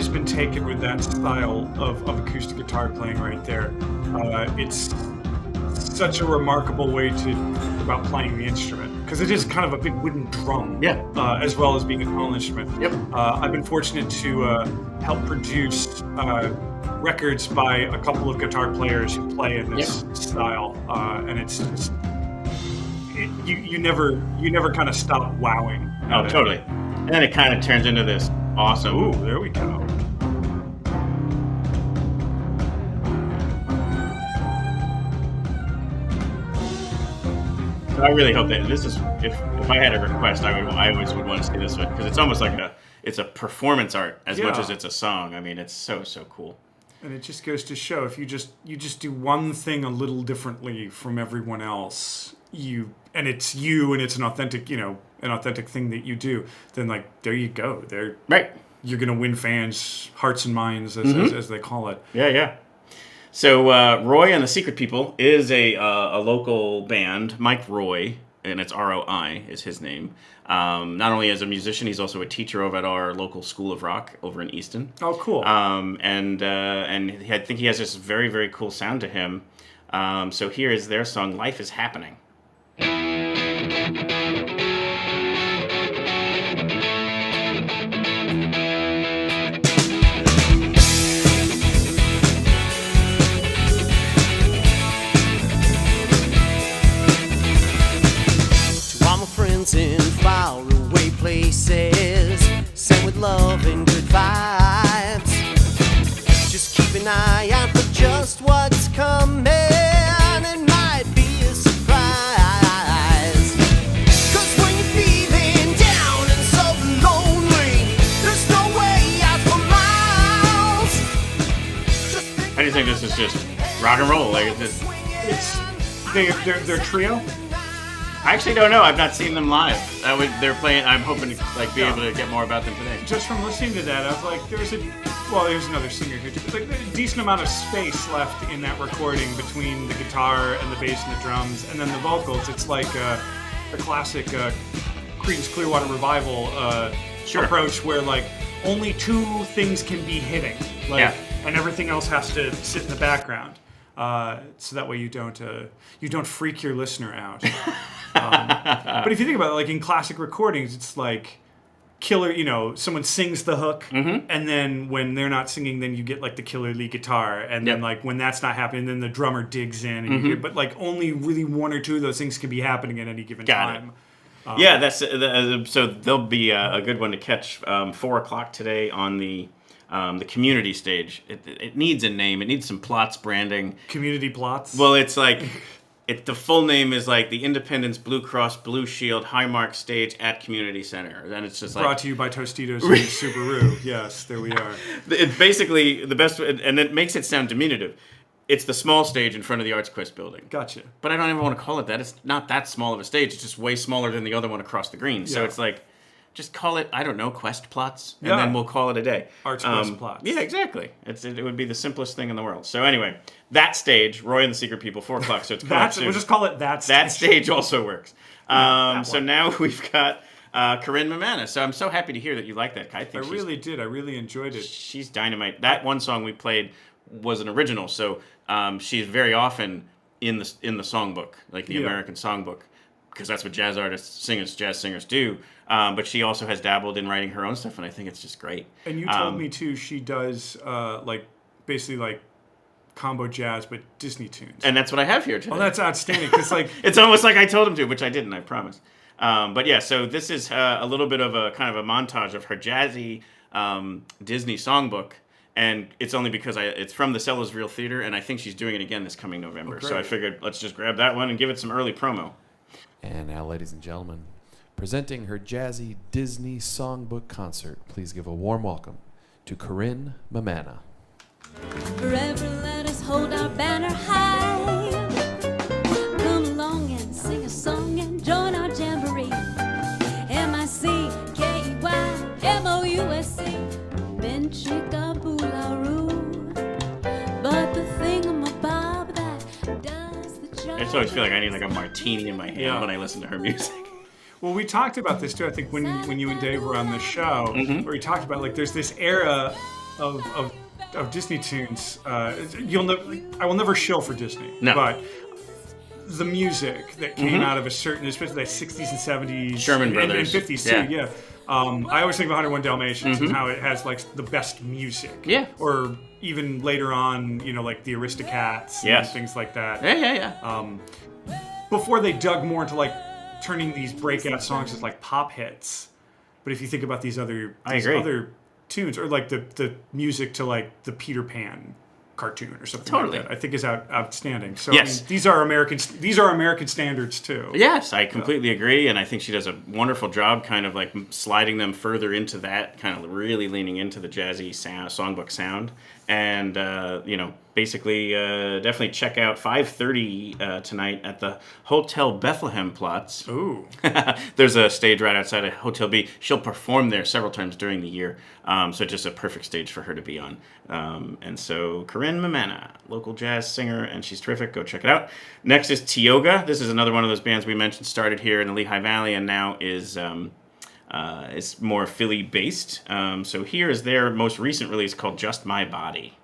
always been taken with that style of acoustic guitar playing right there. It's such a remarkable way about playing the instrument, because it is kind of a big wooden drum, as well as being a tonal instrument. I've been fortunate to help produce records by a couple of guitar players who play in this style, and it's just you never kind of stop wowing. Oh, totally. And then it kind of turns into this awesome. Ooh, there we go. I really hope that this is, if I had a request, I always would want to see this one, because it's almost like it's a performance art as much as it's a song. I mean, it's so cool. And it just goes to show, if you just do one thing a little differently from everyone else, and it's an authentic, an authentic thing that you do, then like there you go. You're gonna win fans' hearts and minds, as they call it. Yeah. So Roy and the Secret People is a local band. Mike Roy, and it's ROI is his name. Not only as a musician, he's also a teacher over at our local School of Rock over in Easton. Oh, cool. And I think he has this very, very cool sound to him. So here is their song, "Life is Happening." In faraway places, sent with love and good vibes. Just keep an eye out for just what's coming. It might be a surprise. 'Cause when you're feeling down and so lonely, there's no way out for miles. How do you think this is just rock and roll? Like They're trio. I actually don't know. I've not seen them live. They're playing. I'm hoping to be able to get more about them today. Just from listening to that, I was like, there's another singer here too. Like a decent amount of space left in that recording between the guitar and the bass and the drums, and then the vocals. It's like the classic Creedence Clearwater Revival approach, where like only two things can be hitting, and everything else has to sit in the background. So that way you don't freak your listener out. But if you think about it, like in classic recordings, it's like killer, someone sings the hook, and then when they're not singing, then you get like the killer lead guitar, and then like when that's not happening, then the drummer digs in, and but like only really one or two of those things can be happening at any given time. That's so there'll be a good one to catch 4:00 today on the community stage. It needs a name. It needs some Platz branding. Community Platz? Well, it's like, the full name is like the Independence Blue Cross Blue Shield Highmark Stage at Community Center. Then it's just like... Brought to you by Tostitos and Subaru. Yes, there we are. It's basically the best, and it makes it sound diminutive. It's the small stage in front of the Arts Quest building. Gotcha. But I don't even want to call it that. It's not that small of a stage. It's just way smaller than the other one across the green. So it's like... Just call it, I don't know, Quest Platz, and then we'll call it a day. Arts Quest Platz. Yeah, exactly. It would be the simplest thing in the world. So anyway, that stage, Roy and the Secret People, 4:00. So it's we'll just call it that stage. That stage also works. So now we've got Corinne Mamana. So I'm so happy to hear that you like that. I really did. I really enjoyed it. She's dynamite. That one song we played was an original. So she's very often in the songbook, like the American songbook, because that's what jazz singers do. But she also has dabbled in writing her own stuff, and I think it's just great. And you told me too, she does basically like combo jazz, but Disney tunes. And that's what I have here today. Oh, that's outstanding! Because like it's almost like I told him to, which I didn't. I promise. But yeah, so this is a little bit of a kind of a montage of her jazzy Disney songbook. And it's only because it's from the Sellersville Theater, and I think she's doing it again this coming November. So I figured let's just grab that one and give it some early promo. And now, ladies and gentlemen, presenting her jazzy Disney songbook concert, please give a warm welcome to Corinne Mamana. Forever let us hold our banner high. Come along and sing a song and join our jamboree. M-I-C-K-E-Y-M-O-U-S-C Benchikaboolaroo. But the thingamabob that does the job. I just always feel like I need like a martini in my hand when I listen to her music. Well, we talked about this too, I think, when you and Dave were on the show, where we talked about like there's this era of Disney tunes, I will never shill for Disney. No. But the music that came out of a certain, especially the 60s and 70s, Sherman Brothers, and 50s too. Yeah. I always think of 101 Dalmatians and how it has like the best music. Yeah. Or even later on, like the Aristocats and things like that. Yeah. Before they dug more into like turning these breakout songs as like pop hits. But if you think about these other tunes, or like the music to like the Peter Pan cartoon or something like that, I think is outstanding. So I mean, these are American standards too. Yes, I completely agree, and I think she does a wonderful job kind of like sliding them further into that, kind of really leaning into the jazzy sound, songbook sound. And basically definitely check out 5:30 tonight at the Hotel Bethlehem Platz. Ooh. There's a stage right outside of Hotel B. She'll perform there several times during the year, so just a perfect stage for her to be on. And so Corinne Mamana, local jazz singer, and she's terrific. Go check it out. Next is Tioga. This is another one of those bands we mentioned started here in the Lehigh Valley and now is more Philly-based. So here is their most recent release called Just My Body.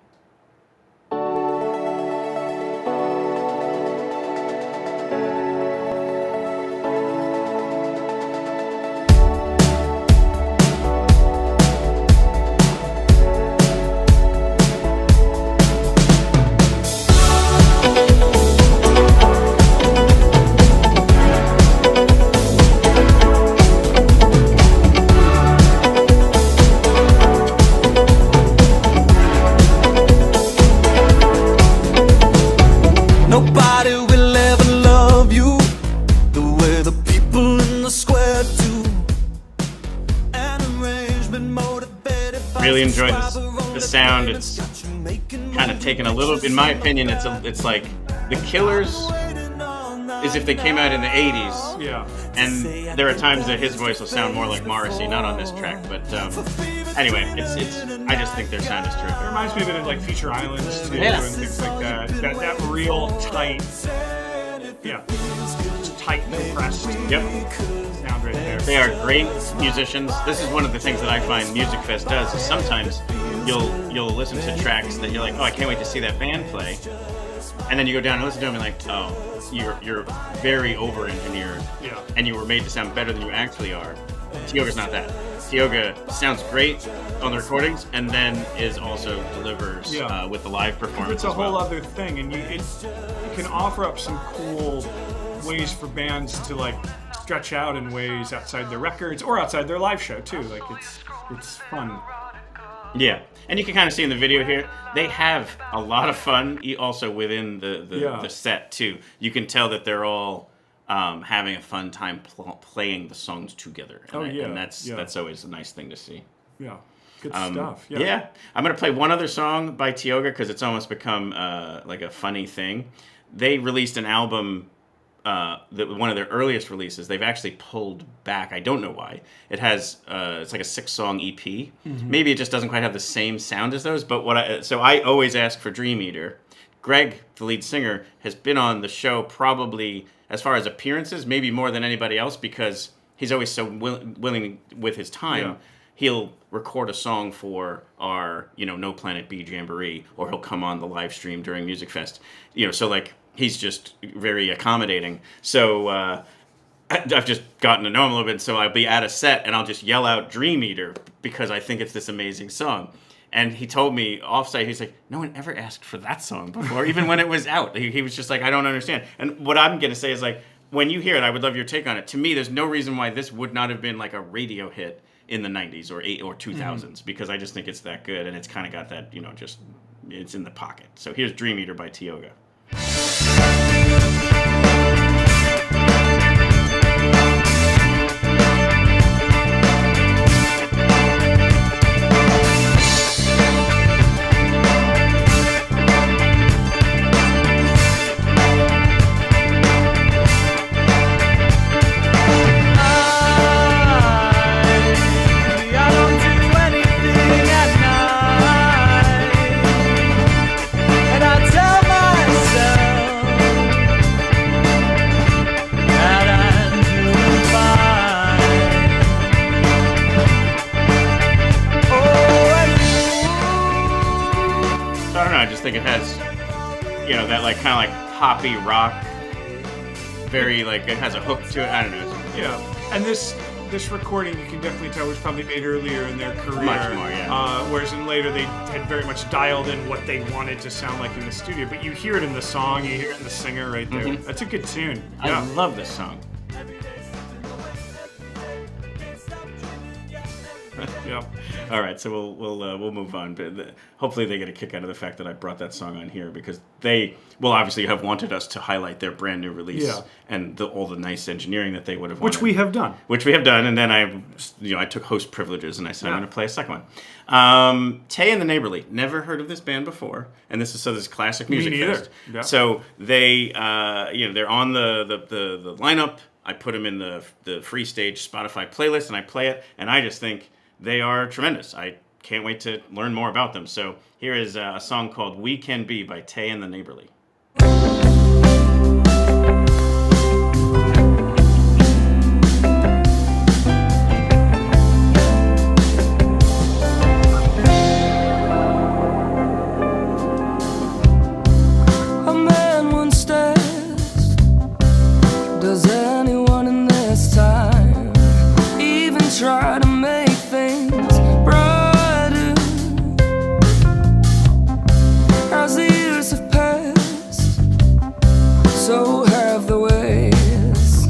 Really enjoy the sound. It's kind of taken a little, in my opinion, it's like The Killers is if they came out in the 80s. Yeah. And there are times that his voice will sound more like Morrissey, not on this track, but anyway, I just think their sound is terrific. It reminds me a bit of like Future Islands too, Yeah. and things like that. That real tight, tight compressed. Yep. Sound right there. They are great musicians. This is one of the things that I find Musikfest does. Is sometimes you'll listen to tracks that you're like, oh, I can't wait to see that band play, and then you go down and listen to them and like, oh, you're very over-engineered, and you were made to sound better than you actually are. Tioga's not that. Tioga sounds great on the recordings, and then also delivers with the live performance. It's a whole other thing, and it can offer up some cool ways for bands to like stretch out in ways outside their records or outside their live show too. Like it's fun. Yeah, and you can kind of see in the video here, they have a lot of fun also within the set too. You can tell that they're all having a fun time playing the songs together. And and that's always a nice thing to see. Yeah, good stuff. Yeah, I'm going to play one other song by Tioga because it's almost become like a funny thing. They released an album, one of their earliest releases. They've actually pulled back. I don't know why. It has it's like a 6-song EP. Mm-hmm. Maybe it just doesn't quite have the same sound as those. But I always ask for Dream Eater. Greg, the lead singer, has been on the show probably as far as appearances, maybe more than anybody else because he's always so willing with his time. Yeah. He'll record a song for our No Planet B Jamboree, or he'll come on the live stream during Musikfest. So like. He's just very accommodating. So I've just gotten to know him a little bit. So I'll be at a set and I'll just yell out Dream Eater because I think it's this amazing song. And he told me offsite, he's like, no one ever asked for that song before, even when it was out. He was just like, I don't understand. And what I'm going to say is like, when you hear it, I would love your take on it. To me, there's no reason why this would not have been like a radio hit in the 90s or 2000s because I just think it's that good. And it's kind of got that, just it's in the pocket. So here's Dream Eater by Tioga. think it has, that like kind of like poppy rock, very like it has a hook to it. I don't know. Yeah, and this recording you can definitely tell was probably made earlier in their career. Much more, yeah. Whereas in later they had very much dialed in what they wanted to sound like in the studio. But you hear it in the song, you hear it in the singer right there. Mm-hmm. That's a good tune. I love this song. Yeah. All right, so we'll move on. But hopefully they get a kick out of the fact that I brought that song on here because they will obviously have wanted us to highlight their brand new release and all the nice engineering that they would have wanted. Which we have done. And then I took host privileges and I said I'm going to play a second one. Tay and the Neighborly. Never heard of this band before, and this is classic Musikfest. Yeah. So they they're on the lineup. I put them in the free stage Spotify playlist and I play it, and I just think they are tremendous. I can't wait to learn more about them. So here is a song called We Can Be by Tay and the Neighborly. A man once asked, does anyone in this time even try to make things brighter? As the years have passed, so have the ways.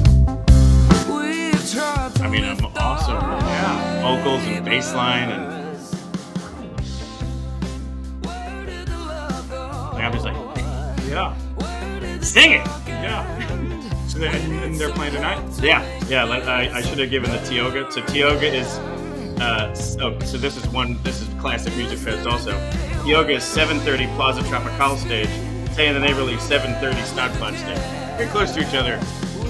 We've tried to I'm awesome. Yeah. Vocals and bass line and I'm just like, sing it. Yeah. So they're playing tonight? Yeah. I should have given the Tioga. So Tioga is so this is classic Musikfest also. Tioga is 7:30 Plaza Tropical stage. Tay and the Neighborly 7:30 Stadtplatz stage. Very close to each other.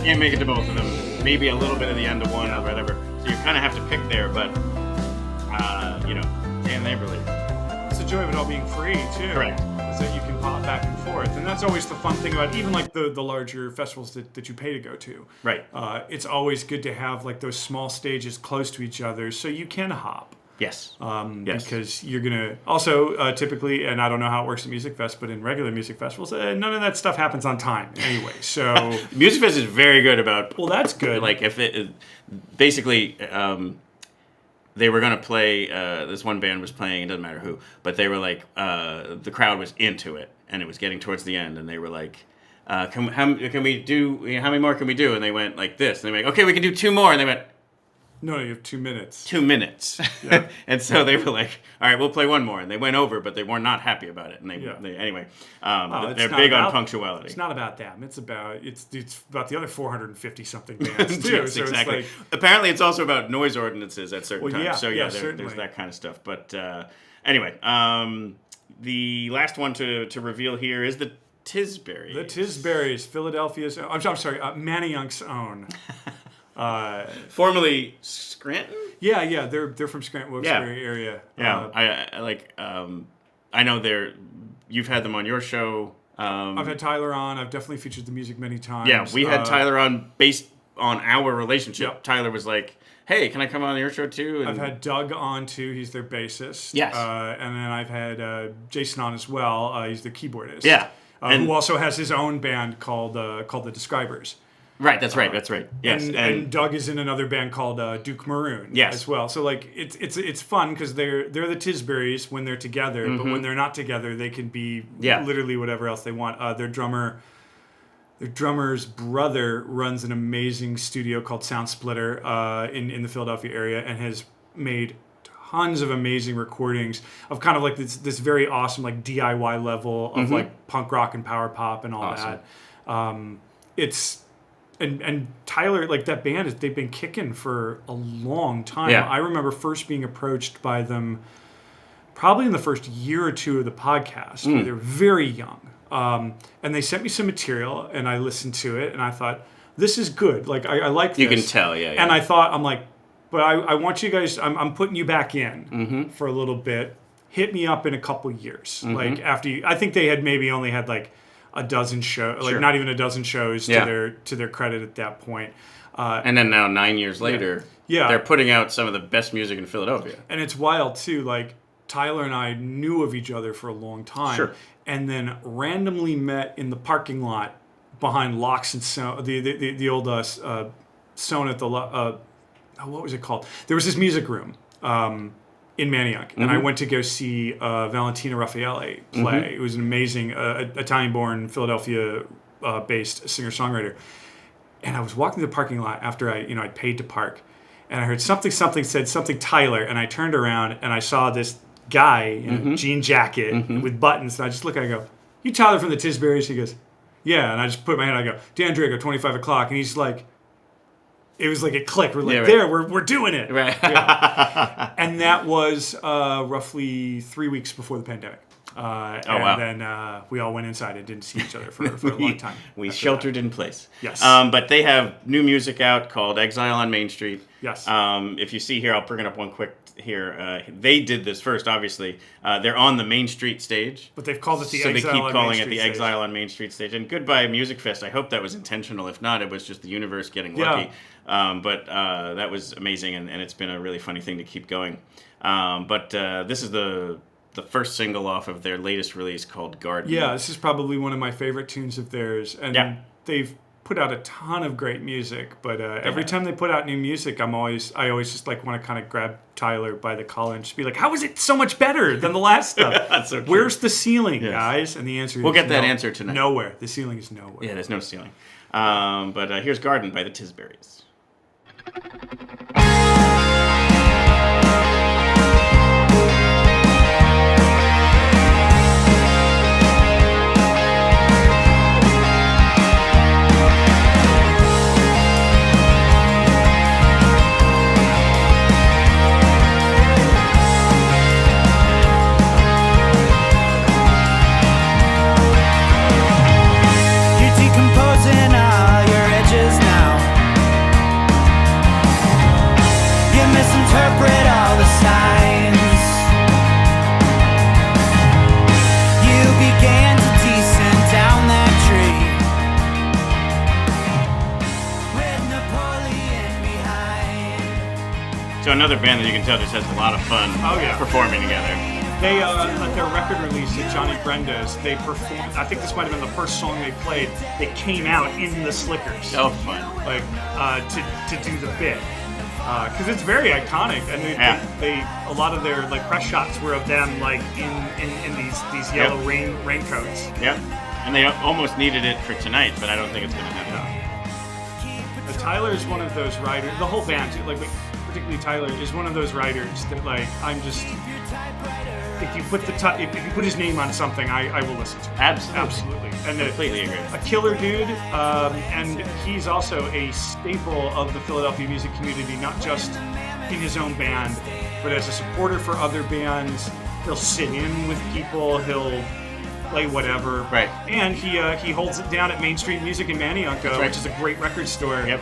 Can't make it to both of them. Maybe a little bit of the end of one or whatever. So you kind of have to pick there, but Tay and the Neighborly. It's the joy of it all being free too. Correct. Is that you can pop back and forth, and that's always the fun thing about even like the larger festivals that you pay to go to. Right. It's always good to have like those small stages close to each other so you can hop. Yes. Yes. Because you're gonna also typically, and I don't know how it works at Musikfest, but in regular music festivals, none of that stuff happens on time anyway. So Musikfest is very good about. Well, that's good. Like if it basically. They were going to play, this one band was playing, it doesn't matter who, but they were like, the crowd was into it, and it was getting towards the end, and they were like, how many more can we do? And they went like this, and they went, okay, we can do 2 more, and they went, no, you have 2 minutes. 2 minutes. Yeah. And so they were like, all right, we'll play 1 more, and they went over, but they were not happy about it, and anyway, they're big on punctuality. It's not about them. It's about the other 450 something bands too. Yes, so exactly. It's like, apparently, it's also about noise ordinances at certain times. Yeah, so there's that kind of stuff. But anyway, the last one to reveal here is the Tisberries. The Tisberries, Philadelphia's. I'm sorry, Manayunk's own. Formerly Scranton? Yeah, they're from Scranton, Wilkes-Barre area. Yeah, I know you've had them on your show. I've had Tyler on. I've definitely featured the music many times. Yeah, we had Tyler on based on our relationship. Yep. Tyler was like, hey, can I come on your show too? And I've had Doug on too. He's their bassist. Yes. And then I've had Jason on as well. He's the keyboardist. Yeah. Who also has his own band called the Describers. Right, that's right. Yes, and Doug is in another band called Duke Maroon as well. So like it's fun because they're the Tisberries when they're together, but when they're not together, they can be literally whatever else they want. Their drummer's brother runs an amazing studio called Sound Splitter in the Philadelphia area and has made tons of amazing recordings of kind of like this very awesome like DIY level of like punk rock and power pop and all that. And Tyler, like that band, they've been kicking for a long time. Yeah. I remember first being approached by them probably in the first year or two of the podcast. They were very young. And they sent me some material, and I listened to it, and I thought, this is good. Like, I like this. You can tell, yeah. And I thought, I'm like, but I want you guys, I'm putting you back in for a little bit. Hit me up in a couple years. Like, after I think they had maybe only had like a dozen shows, like not even a dozen shows to their credit at that point. And then now 9 years later, they're putting out some of the best music in Philadelphia. And it's wild too. Like Tyler and I knew of each other for a long time, Sure. and then randomly met in the parking lot behind Locks and Sound, the old Sound at the what was it called? There was this music room in Manayunk, and I went to go see Valentina Raffaele play. It was an amazing Italian-born, Philadelphia-based singer-songwriter. And I was walking the parking lot after I'd paid to park, and I heard something said something Tyler, and I turned around and I saw this guy in a jean jacket with buttons, and I just look at him and go, "You Tyler from the Tisberries?" He goes, "Yeah," and I just put my hand out, I go, "Dan Drago, 25 o'clock," and he's like, it was like it clicked. We're like, we're doing it. Right. Yeah. And that was roughly 3 weeks before the pandemic. Then we all went inside and didn't see each other for a long time. We sheltered in place. Yes. But they have new music out called Exile on Main Street. Yes. If you see here, I'll bring it up one quick here. They did this first, obviously. They're on the Main Street stage. But they've called it the so Exile they keep on calling Main it Street the stage. Exile on Main Street stage. And goodbye Musikfest. I hope that was intentional. If not, it was just the universe getting lucky. But that was amazing, and it's been a really funny thing to keep going. But this is the first single off of their latest release called Garden. Yeah, this is probably one of my favorite tunes of theirs. And they've put out a ton of great music, but every time they put out new music, I always just like want to kind of grab Tyler by the collar and just be like, how is it so much better than the last stuff? That's so true. Where's the ceiling, guys? And the answer is we'll get that answer tonight. Nowhere. The ceiling is nowhere. Yeah, there's no ceiling. But here's Garden by the Tisberries. Decomposing all your edges now. You misinterpret all the signs. You began to descend down that tree with Napoleon behind. So another band that you can tell just has a lot of fun performing together. They, at their record release at Johnny Brenda's, they performed, I think this might have been the first song they played, they came out in the Slickers. Oh, fun. Like, to do the bit. Because it's very iconic, and they a lot of their like press shots were of them like in these yellow raincoats. Yep. And they almost needed it for tonight, but I don't think it's going to happen. Tyler is one of those writers, the whole band, like particularly Tyler, is one of those writers that like I'm just... If you put if you put his name on something, I will listen to it. Absolutely. And completely agree. A killer dude, and he's also a staple of the Philadelphia music community, not just in his own band, but as a supporter for other bands. He'll sit in with people. He'll play whatever. Right. And he holds it down at Main Street Music in Manayunk, which is a great record store. Yep.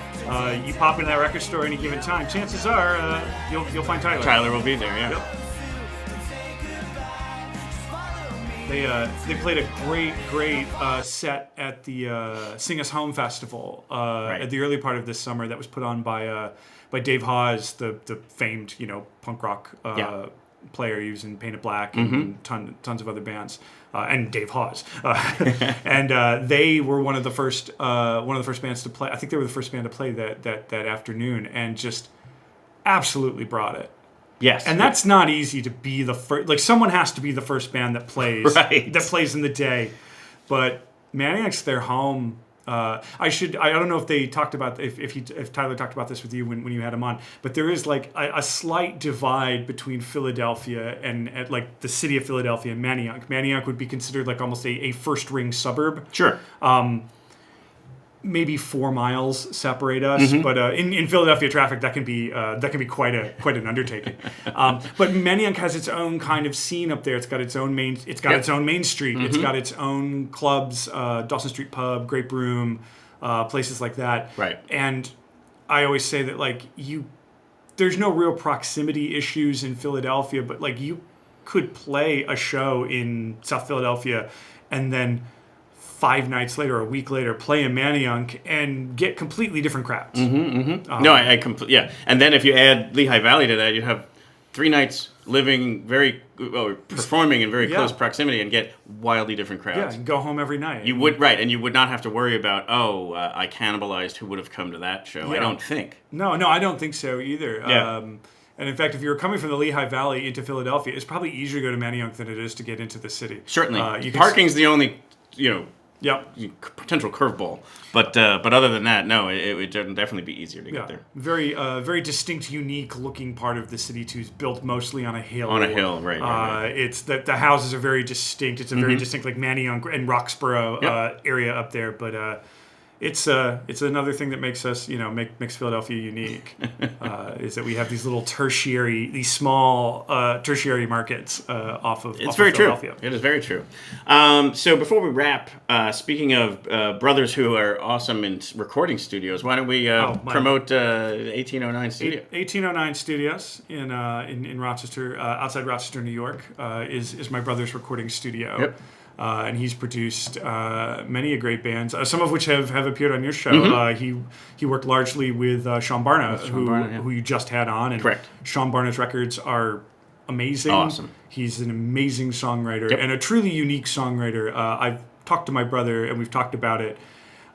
You pop into that record store any given time, chances are you'll find Tyler. Tyler will be there. Yeah. Yep. They played a great set at the Sing Us Home Festival at the early part of this summer that was put on by Dave Hawes, the famed punk rock player. He was in Painted Black and tons of other bands, and Dave Hawes. And they were one of the first bands to play. I think they were the first band to play that afternoon, and just absolutely brought it. Yes, and that's not easy to be the first. Like someone has to be the first band that plays that plays in the day. But Manayunk's their home. I don't know if they talked about if Tyler talked about this with you when you had him on. But there is like a slight divide between Philadelphia and like the city of Philadelphia and Manayunk. Manayunk would be considered like almost a first ring suburb. Sure. Maybe 4 miles separate us, but in Philadelphia traffic that can be quite an undertaking. But Manayunk has its own kind of scene up there. It's got its own main street. It's got its own clubs, Dawson Street Pub, Grape Room, places like that. Right. And I always say that like there's no real proximity issues in Philadelphia, but like you could play a show in South Philadelphia and then 5 nights later, a week later, play in Manayunk and get completely different crowds. No, I completely, yeah. And then if you add Lehigh Valley to that, you have 3 nights living performing in very close proximity and get wildly different crowds. Yeah, and go home every night. You would, right, and you would not have to worry about, I cannibalized who would have come to that show. I don't think. No, I don't think so either. Yeah. And in fact, if you were coming from the Lehigh Valley into Philadelphia, it's probably easier to go to Manayunk than it is to get into the city. Certainly. Parking's the only, potential curveball. But other than that, no, it would definitely be easier to get there. Very distinct, unique looking part of the city too. Is built mostly on a hill. On a hill, right. It's that the houses are very distinct. It's a very distinct like Manayunk and Roxborough area up there, but. It's another thing that makes us, makes Philadelphia unique, is that we have these little these small tertiary markets off of Philadelphia. It is very true. So before we wrap, speaking of brothers who are awesome in recording studios, why don't we promote 1809 Studio? 1809 Studios in Rochester, outside Rochester, New York, is my brother's recording studio. Yep. And he's produced many a great bands, some of which have appeared on your show. He worked largely with Sean Barna, who you just had on. And correct. Sean Barna's records are amazing. Awesome. He's an amazing songwriter and a truly unique songwriter. I've talked to my brother, and we've talked about it.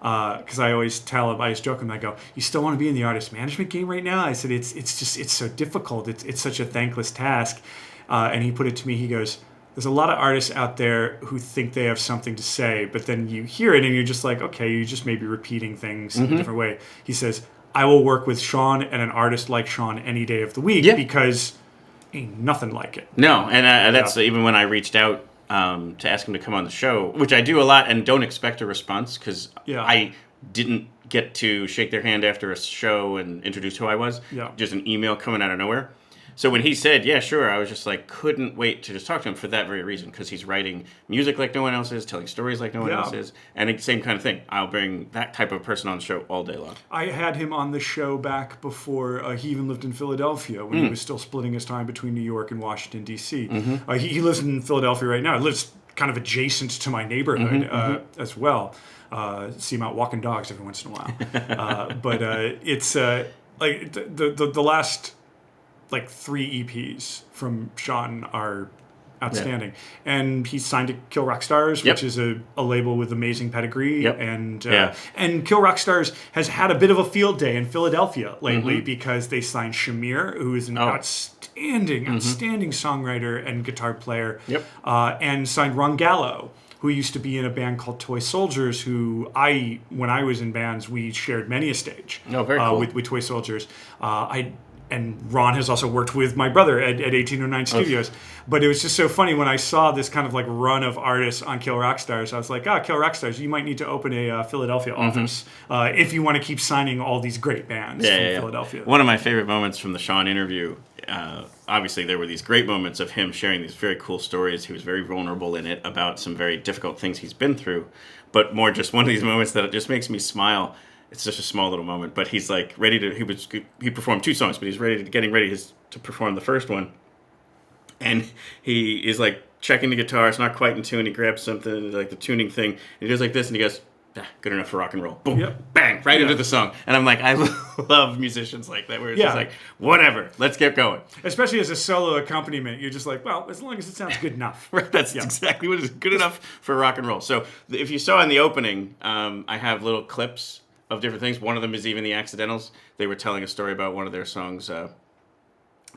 Because I always tell him, I always joke him, I go, "You still want to be in the artist management game right now?" I said, "It's so difficult. It's such a thankless task." And he put it to me. He goes, "There's a lot of artists out there who think they have something to say, but then you hear it and you're just like, okay, you just may be repeating things in a different way." He says, "I will work with Sean and an artist like Sean any day of the week because ain't nothing like it." No, and that's even when I reached out to ask him to come on the show, which I do a lot and don't expect a response because I didn't get to shake their hand after a show and introduce who I was. Yeah. Just an email coming out of nowhere. So when he said, yeah, sure, I was just like, couldn't wait to just talk to him for that very reason, because he's writing music like no one else is, telling stories like no one else is, and it's the same kind of thing. I'll bring that type of person on the show all day long. I had him on the show back before he even lived in Philadelphia, when he was still splitting his time between New York and Washington, D.C. He lives in Philadelphia right now. He lives kind of adjacent to my neighborhood as well. See him out walking dogs every once in a while. But it's like the last... like 3 EPs from Sean are outstanding. And he's signed to Kill Rock Stars, which is a label with amazing pedigree. And Kill Rock Stars has had a bit of a field day in Philadelphia lately because they signed Shamir, who is an outstanding songwriter and guitar player, and signed Ron Gallo, who used to be in a band called Toy Soldiers, who when I was in bands, we shared many a stage very cool. with Toy Soldiers. And Ron has also worked with my brother at 1809 Studios. But it was just so funny when I saw this kind of like run of artists on Kill Rock Stars. I was like, Kill Rock Stars, you might need to open a Philadelphia office if you want to keep signing all these great bands from Philadelphia. One of my favorite moments from the Sean interview, obviously there were these great moments of him sharing these very cool stories. He was very vulnerable in it about some very difficult things he's been through. But more just one of these moments that just makes me smile. It's just a small little moment, but he's like ready to. He performed 2 songs, but he's getting ready to perform the first one, and he is like checking the guitar. It's not quite in tune. He grabs something like the tuning thing, and he goes like this, and he goes, "Good enough for rock and roll." Boom, bang, right into the song. And I'm like, I love musicians like that, where it's just like, whatever, let's get going. Especially as a solo accompaniment, you're just like, well, as long as it sounds good enough. Right, that's exactly what is good enough for rock and roll. So if you saw in the opening, I have little clips of different things. One of them is even the Accidentals. They were telling a story about one of their songs,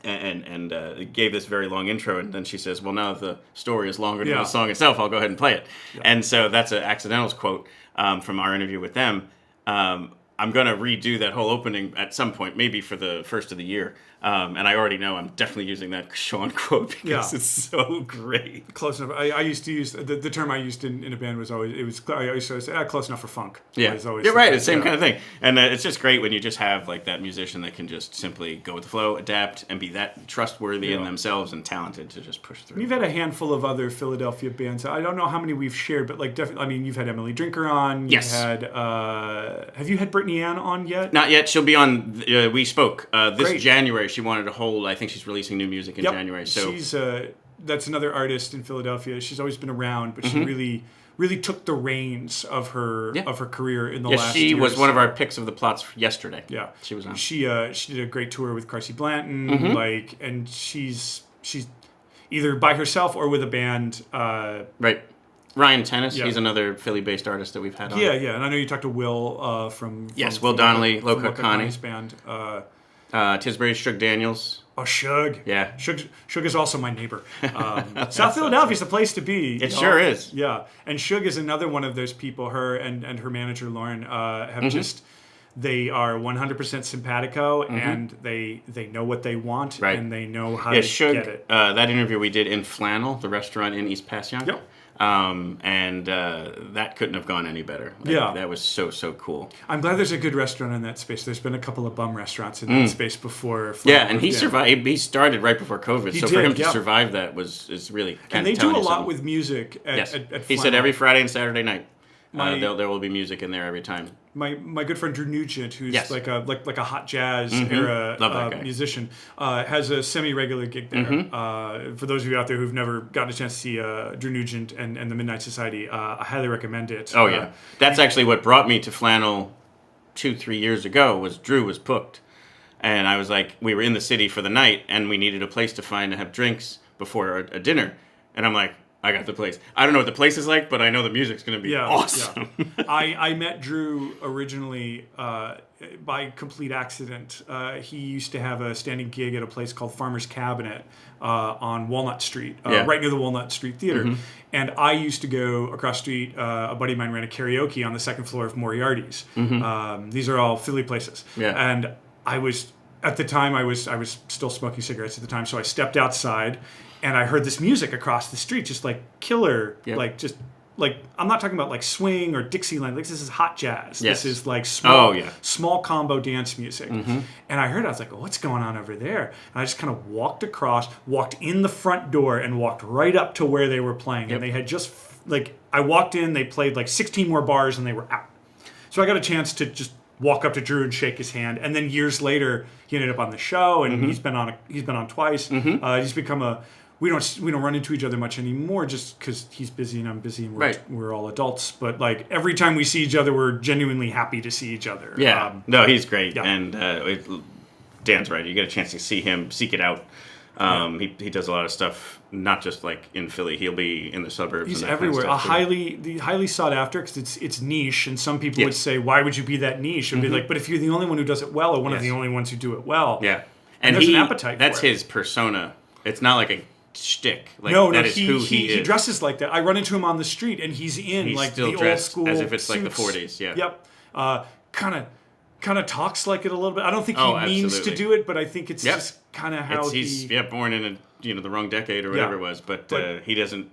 and it gave this very long intro, and then she says, well, now that the story is longer than the song itself, I'll go ahead and play it. And so that's an Accidentals quote from our interview with them. I'm going to redo that whole opening at some point, maybe for the first of the year. And I already know I'm definitely using that Sean quote because it's so great. Close enough. I used to use the term I used in a band was always I used to say close enough for funk. Yeah, you're right. It's the same kind of thing, and it's just great when you just have like that musician that can just simply go with the flow, adapt, and be that trustworthy in themselves and talented to just push through. You've had a handful of other Philadelphia bands. I don't know how many we've shared, but like definitely. I mean, you've had Emily Drinker on. Yes. Have you had Brittany Ann on yet? Not yet. She'll be on. We spoke this January. She wanted to hold. I think she's releasing new music in January. So she's that's another artist in Philadelphia. She's always been around, but she really really took the reins of her career in the last she year. was one of our picks of the Platz yesterday. Yeah, she was on. She did a great tour with Carsey Blanton, and she's either by herself or with a band. Right. Ryan Tennis, he's another Philly-based artist that we've had on. Yeah, and I know you talked to Will from Will Donnelly, Loca Connie's band. Tisbury's Shug Daniels. Oh, Shug. Yeah. Shug is also my neighbor. South Philadelphia's the place to be. It sure is. Yeah. And Shug is another one of those people, her and her manager, Lauren, have just... They are 100% simpatico, and they know what they want, and they know how to get it. That interview we did in Flannel, the restaurant in East Passyunk. Yep. That couldn't have gone any better. That was so cool. I'm glad there's a good restaurant in that space. There's been a couple of bum restaurants in that space before. And he survived. He started right before COVID, for him to survive that is really kind and of they do a lot with music at he said every Friday and Saturday night. There will be music in there every time. My good friend Drew Nugent, who's like a hot jazz era musician, has a semi-regular gig there. For those of you out there who've never gotten a chance to see Drew Nugent and the Midnight Society, I highly recommend it. Oh yeah, that's actually what brought me to Flannel 2-3 years ago. Was Drew was booked, and I was like, we were in the city for the night, and we needed a place to find to have drinks before a dinner, and I'm like, I got the place. I don't know what the place is like, but I know the music's going to be awesome. Yeah. I met Drew originally by complete accident. He used to have a standing gig at a place called Farmer's Cabinet on Walnut Street, right near the Walnut Street Theater. And I used to go across the street. A buddy of mine ran a karaoke on the second floor of Moriarty's. These are all Philly places. Yeah. And I was, at the time, I was still smoking cigarettes at the time, so I stepped outside. And I heard this music across the street, just like killer, I'm not talking about like swing or Dixieland. Like this is hot jazz. Yes. This is like small combo dance music. And I heard it. I was like, oh, what's going on over there? And I just kind of walked in the front door, and walked right up to where they were playing. And they had just I walked in. They played like 16 more bars, and they were out. So I got a chance to just walk up to Drew and shake his hand. And then years later, he ended up on the show, and he's been on twice. He's become we don't run into each other much anymore, just because he's busy and I'm busy, and we're all adults. But like every time we see each other, we're genuinely happy to see each other. Yeah, no, he's great, and Dan's right. You get a chance to see him, seek it out. He does a lot of stuff, not just like in Philly. He'll be in the suburbs. He's and that everywhere. Kind of stuff highly sought after, because it's niche, and some people would say, "Why would you be that niche?" And be like, "But if you're the only one who does it well, or one of the only ones who do it well, and there's an appetite. That's for it. his persona. It's not like a shtick. Like, no, that is who he is. He dresses like that. I run into him on the street, and he's like still the dressed old school as if it's suits. like the 40s. Yeah. Yep. Kind of talks like it a little bit. I don't think he means to do it, but I think it's just kind of how he's born in the wrong decade or whatever it was, but he doesn't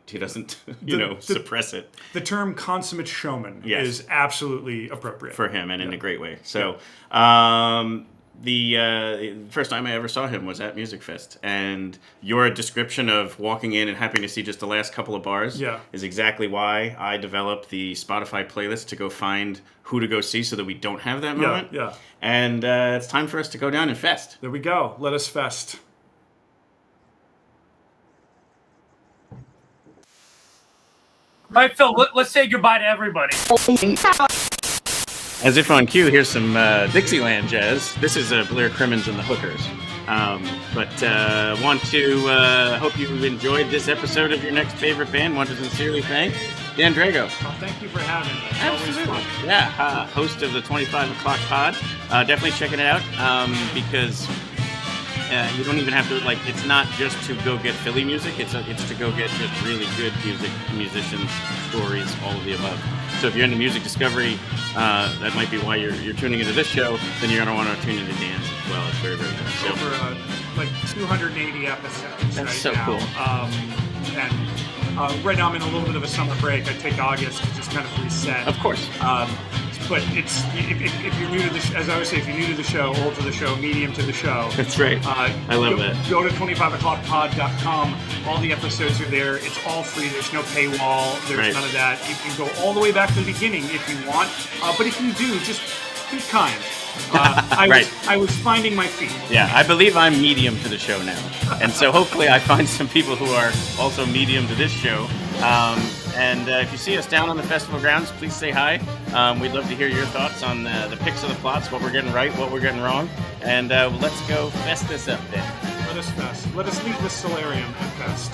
suppress it. The term consummate showman is absolutely appropriate for him, and in a great way. So the first time I ever saw him was at Musikfest, and your description of walking in and happening to see just the last couple of bars is exactly why I developed the Spotify playlist to go find who to go see, so that we don't have that moment. And it's time for us to go down and fest. There we go. Let us fest. All right, Phil, let's say goodbye to everybody. As if on cue, here's some Dixieland jazz. This is Blair Crimmins and the Hookers. But want to hope you enjoyed this episode of your next favorite band. Want to sincerely thank Dan Drago. Well, thank you for having me. Absolutely. Yeah, host of the 25 O'Clock Pod. Definitely checking it out, because you don't even have to, it's not just to go get Philly music. It's to go get just really good musicians, stories, all of the above. So if you're into music discovery, that might be why you're tuning into this show. Then you're going to want to tune into Dan's as well. It's very, very good. So, over 280 episodes. That's so now. cool. And right now I'm in a little bit of a summer break. I take August to just kind of reset. Of course. But it's if you're new to the as I always say, if you're new to the show, old to the show, medium to the show. That's right. I love that. Go to 25o'clockpod.com. All the episodes are there. It's all free. There's no paywall. There's none of that. You can go all the way back to the beginning if you want. But if you do, just be kind. I was finding my feet. Yeah, I believe I'm medium to the show now. And so hopefully I find some people who are also medium to this show. And if you see us down on the festival grounds, please say hi. We'd love to hear your thoughts on the picks of the plots, what we're getting right, what we're getting wrong. And let's go fest this up then. Let us fest. Let us leave this solarium and fest.